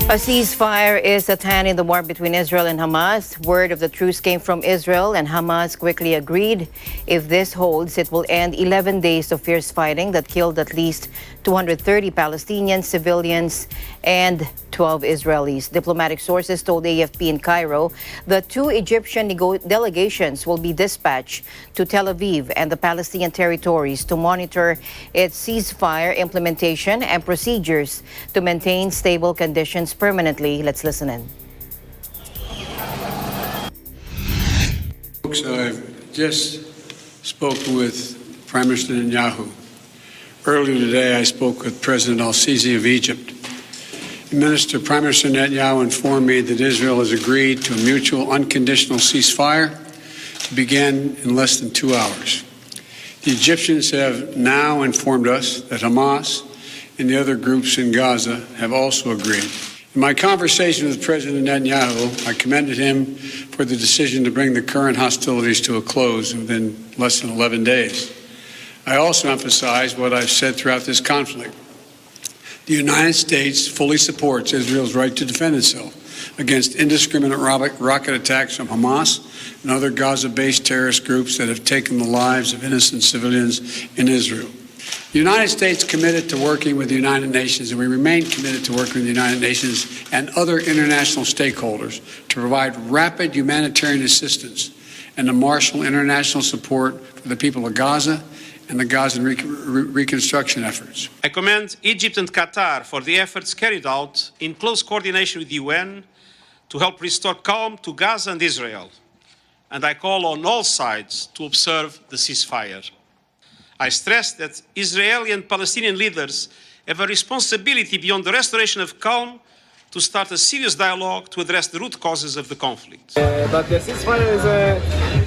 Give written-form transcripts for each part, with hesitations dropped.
A ceasefire is at hand in the war between Israel and Hamas. Word of the truce came from Israel, and Hamas quickly agreed. If this holds, it will end 11 days of fierce fighting that killed at least 230 Palestinians, civilians, and 12 Israelis. Diplomatic sources told AFP in Cairo the two Egyptian delegations will be dispatched to Tel Aviv and the Palestinian territories to monitor its ceasefire implementation and procedures to maintain stable conditions permanently. Let's listen in. Folks, I've just spoken with Prime Minister Netanyahu. Earlier today, I spoke with President al-Sisi of Egypt. Prime Minister Netanyahu informed me that Israel has agreed to a mutual unconditional ceasefire to begin in less than 2 hours. The Egyptians have now informed us that Hamas and the other groups in Gaza have also agreed. In my conversation with President Netanyahu, I commended him for the decision to bring the current hostilities to a close within less than 11 days. I also emphasized what I've said throughout this conflict. The United States fully supports Israel's right to defend itself against indiscriminate rocket attacks from Hamas and other Gaza-based terrorist groups that have taken the lives of innocent civilians in Israel. The United States committed to working with the United Nations, and we remain committed to working with the United Nations and other international stakeholders to provide rapid humanitarian assistance and to marshal international support for the people of Gaza and the Gaza reconstruction efforts. I commend Egypt and Qatar for the efforts carried out in close coordination with the UN to help restore calm to Gaza and Israel. And I call on all sides to observe the ceasefire. I stress that Israeli and Palestinian leaders have a responsibility beyond the restoration of calm to start a serious dialogue to address the root causes of the conflict. But the ceasefire is,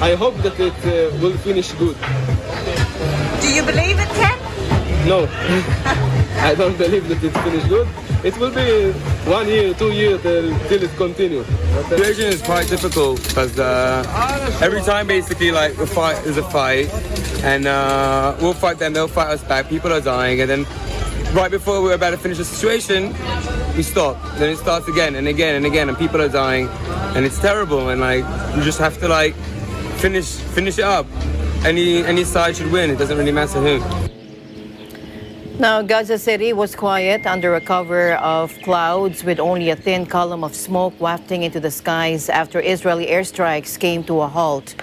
I hope that it will finish good. Do you believe it can? No, I don't believe that it finished good. It will be 1 year, 2 years till it continues. The situation is quite difficult because every time basically like a fight is a fight, and we'll fight them, they'll fight us back. People are dying, and then right before we're about to finish the situation, we stop. Then it starts again and again and again, and people are dying, and it's terrible. And like you just have to like finish it up. Any side should win. It doesn't really matter who. Now, Gaza City was quiet under a cover of clouds with only a thin column of smoke wafting into the skies after Israeli airstrikes came to a halt.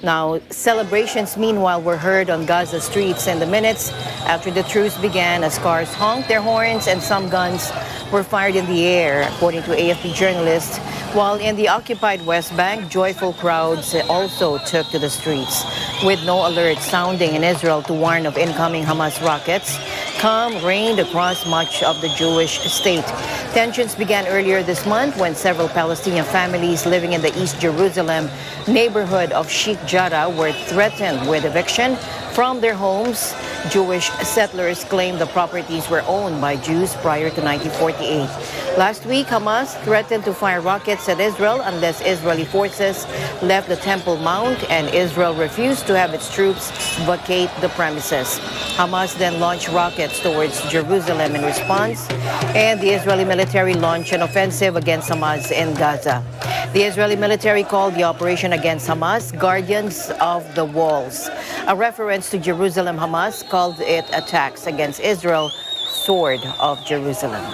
Now, celebrations, meanwhile, were heard on Gaza streets in the minutes after the truce began as cars honked their horns and some guns were fired in the air, according to AFP journalists. While in the occupied West Bank, joyful crowds also took to the streets. With no alert sounding in Israel to warn of incoming Hamas rockets, calm reigned across much of the Jewish state. Tensions began earlier this month when several Palestinian families living in the East Jerusalem neighborhood of Sheikh Jarrah were threatened with eviction from their homes. Jewish settlers claimed the properties were owned by Jews prior to 1948. Last week, Hamas threatened to fire rockets at Israel unless Israeli forces left the Temple Mount, and Israel refused to have its troops vacate the premises. Hamas then launched rockets towards Jerusalem in response, and the Israeli military launched an offensive against Hamas in Gaza. The Israeli military called the operation against Hamas Guardians of the Walls, a reference to Jerusalem. Hamas called it attacks against Israel, Sword of Jerusalem.